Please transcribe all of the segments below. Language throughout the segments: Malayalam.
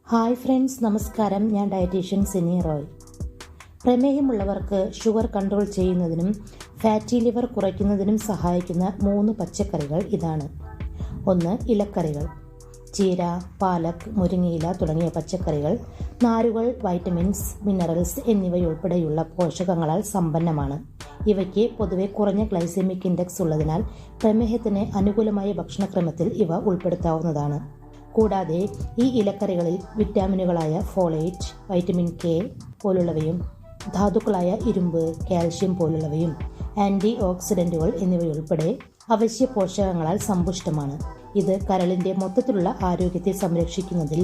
ഹായ് ഫ്രണ്ട്സ്, നമസ്കാരം. ഞാൻ ഡയറ്റീഷ്യൻ സിനി റോയ്. പ്രമേഹമുള്ളവർക്ക് ഷുഗർ കൺട്രോൾ ചെയ്യുന്നതിനും ഫാറ്റി ലിവർ കുറയ്ക്കുന്നതിനും സഹായിക്കുന്ന 3 പച്ചക്കറികൾ ഇതാണ്. 1. ഇലക്കറികൾ. ചീര, പാലക്, മുരിങ്ങയില തുടങ്ങിയ പച്ചക്കറികൾ നാരുകൾ, വൈറ്റമിൻസ്, മിനറൽസ് എന്നിവയുൾപ്പെടെയുള്ള പോഷകങ്ങളാൽ സമ്പന്നമാണ്. ഇവയ്ക്ക് പൊതുവെ കുറഞ്ഞ ഗ്ലൈസെമിക് ഇൻഡെക്സ് ഉള്ളതിനാൽ പ്രമേഹത്തിന് അനുകൂലമായ ഭക്ഷണക്രമത്തിൽ ഇവ ഉൾപ്പെടുത്താവുന്നതാണ്. കൂടാതെ ഈ ഇലക്കറികളിൽ വിറ്റാമിനുകളായ ഫോളേറ്റ്, വൈറ്റമിൻ കെ പോലുള്ളവയും ധാതുക്കളായ ഇരുമ്പ്, കാൽഷ്യം പോലുള്ളവയും ആൻറ്റി ഓക്സിഡൻറ്റുകൾ എന്നിവയുൾപ്പെടെ അവശ്യ പോഷകങ്ങളാൽ സമ്പുഷ്ടമാണ്. ഇത് കരളിൻ്റെ മൊത്തത്തിലുള്ള ആരോഗ്യത്തെ സംരക്ഷിക്കുന്നതിൽ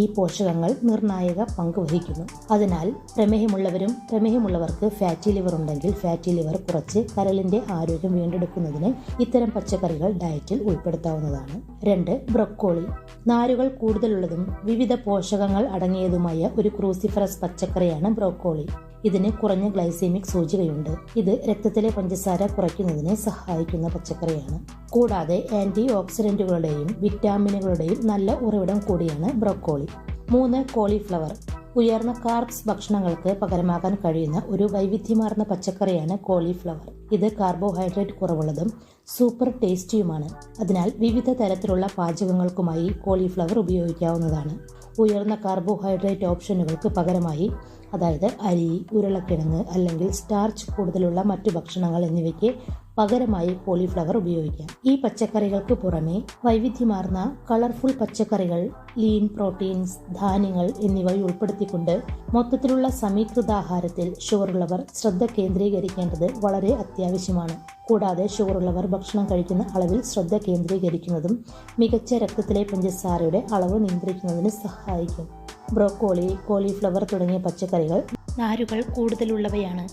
ഈ പോഷകങ്ങൾ നിർണായക പങ്ക് വഹിക്കുന്നു. അതിനാൽ പ്രമേഹമുള്ളവർക്ക് ഫാറ്റി ലിവർ ഉണ്ടെങ്കിൽ ഫാറ്റി ലിവർ കുറച്ച് കരളിൻ്റെ ആരോഗ്യം വീണ്ടെടുക്കുന്നതിന് ഇത്തരം പച്ചക്കറികൾ ഡയറ്റിൽ ഉൾപ്പെടുത്താവുന്നതാണ്. 2. ബ്രൊക്കോളി. നാരുകൾ കൂടുതലുള്ളതും വിവിധ പോഷകങ്ങൾ അടങ്ങിയതുമായ ഒരു ക്രൂസിഫറസ് പച്ചക്കറിയാണ് ബ്രൊക്കോളി. ഇതിന് കുറഞ്ഞ ഗ്ലൈസെമിക് സൂചികയുണ്ട്. ഇത് രക്തത്തിലെ പഞ്ചസാര കുറയ്ക്കുന്നതിനെ സഹായിക്കുന്ന പച്ചക്കറിയാണ്. കൂടാതെ ആൻറ്റി ഓക്സിഡൻറ്റുകളുടെയും വിറ്റാമിനുകളുടെയും നല്ല ഉറവിടം കൂടിയാണ് ബ്രൊക്കോളി. 3. കോളിഫ്ലവർ. ഉയർന്ന കാർബ്സ് ഭക്ഷണങ്ങൾക്ക് പകരമാകാൻ കഴിയുന്ന ഒരു വൈവിധ്യമാർന്ന പച്ചക്കറിയാണ് കോളിഫ്ലവർ. ഇത് കാർബോഹൈഡ്രേറ്റ് കുറവുള്ളതും സൂപ്പർ ടേസ്റ്റിയുമാണ്. അതിനാൽ വിവിധ തരത്തിലുള്ള പാചകങ്ങൾക്കുമായി കോളിഫ്ലവർ ഉപയോഗിക്കാവുന്നതാണ്. ഉയർന്ന കാർബോഹൈഡ്രേറ്റ് ഓപ്ഷനുകൾക്ക് പകരമായി, അതായത് അരി, ഉരുളക്കിഴങ്ങ് അല്ലെങ്കിൽ സ്റ്റാർച്ച് കൂടുതലുള്ള മറ്റു ഭക്ഷണങ്ങൾ എന്നിവയ്ക്ക് പകരമായി കോളിഫ്ലവർ ഉപയോഗിക്കാം. ഈ പച്ചക്കറികൾക്ക് പുറമെ വൈവിധ്യമാർന്ന കളർഫുൾ പച്ചക്കറികൾ, ലീൻ പ്രോട്ടീൻസ്, ധാന്യങ്ങൾ എന്നിവ ഉൾപ്പെടുത്തിക്കൊണ്ട് മൊത്തത്തിലുള്ള സമീകൃതാഹാരത്തിൽ ഷുഗറുള്ളവർ ശ്രദ്ധ കേന്ദ്രീകരിക്കേണ്ടത് വളരെ അത്യാവശ്യമാണ്. കൂടാതെ ഷുഗറുള്ളവർ ഭക്ഷണം കഴിക്കുന്ന അളവിൽ ശ്രദ്ധ കേന്ദ്രീകരിക്കുന്നതും മികച്ച രക്തത്തിലെ പഞ്ചസാരയുടെ അളവ് നിയന്ത്രിക്കുന്നതിന് സഹായിക്കും. ബ്രോക്കോളി, കോളിഫ്ലവർ തുടങ്ങിയ പച്ചക്കറികൾ നാരുകൾ കൂടുതലുള്ളവയാണ്.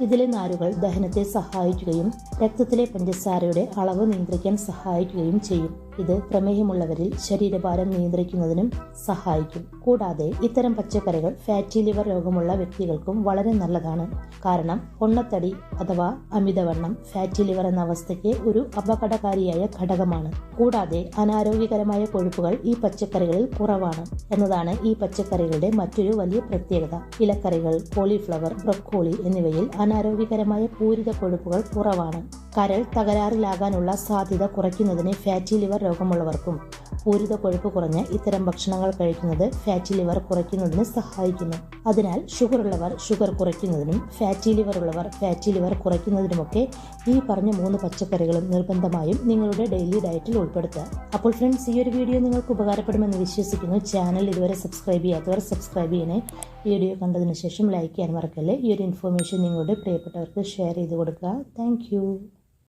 ഇതിലെ നാരുകൾ ദഹനത്തെ സഹായിക്കുകയും രക്തത്തിലെ പഞ്ചസാരയുടെ അളവ് നിയന്ത്രിക്കാൻ സഹായിക്കുകയും ചെയ്യും. ഇത് പ്രമേഹമുള്ളവരിൽ ശരീരഭാരം നിയന്ത്രിക്കുന്നതിനും സഹായിക്കും. കൂടാതെ ഇത്തരം പച്ചക്കറികൾ ഫാറ്റി ലിവർ രോഗമുള്ള വ്യക്തികൾക്കും വളരെ നല്ലതാണ്. കാരണം പൊണ്ണത്തടി അഥവാ അമിതവണ്ണം ഫാറ്റി ലിവർ എന്ന അവസ്ഥയ്ക്ക് ഒരു അപകടകാരിയായ ഘടകമാണ്. കൂടാതെ അനാരോഗ്യകരമായ കൊഴുപ്പുകൾ ഈ പച്ചക്കറികളിൽ കുറവാണ് എന്നതാണ് ഈ പച്ചക്കറികളുടെ മറ്റൊരു വലിയ പ്രത്യേകത. ഇലക്കറികൾ, കോളിഫ്ലവർ, ബ്രൊക്കോളി എന്നിവയിൽ അനാരോഗ്യകരമായ പൂരിത കൊഴുപ്പുകൾ കുറവാണ്. കരൾ തകരാറിലാകാനുള്ള സാധ്യത കുറയ്ക്കുന്നതിന് ഫാറ്റി ലിവർ രോഗമുള്ളവർക്കും പൂരിത കൊഴുപ്പ് കുറഞ്ഞ ഇത്തരം ഭക്ഷണങ്ങൾ കഴിക്കുന്നത് ഫാറ്റി ലിവർ കുറയ്ക്കുന്നതിന് സഹായിക്കുന്നു. അതിനാൽ ഷുഗറുള്ളവർ ഷുഗർ കുറയ്ക്കുന്നതിനും ഫാറ്റി ലിവർ ഉള്ളവർ ഫാറ്റി ലിവർ കുറയ്ക്കുന്നതിനുമൊക്കെ ഈ പറഞ്ഞ 3 പച്ചക്കറികളും നിർബന്ധമായും നിങ്ങളുടെ ഡെയിലി ഡയറ്റിൽ ഉൾപ്പെടുത്തുക. അപ്പോൾ ഫ്രണ്ട്സ്, ഈ ഒരു വീഡിയോ നിങ്ങൾക്ക് ഉപകാരപ്പെടുമെന്ന് വിശ്വസിക്കുന്നു. ചാനൽ ഇതുവരെ സബ്സ്ക്രൈബ് ചെയ്യാത്തവർ സബ്സ്ക്രൈബ് ചെയ്യണേ. വീഡിയോ കണ്ടതിന് ശേഷം ലൈക്ക് ചെയ്യാൻ മറക്കല്ലേ. ഈ ഒരു ഇൻഫർമേഷൻ നിങ്ങളുടെ പ്രിയപ്പെട്ടവർക്ക് ഷെയർ ചെയ്ത് കൊടുക്കുക. താങ്ക്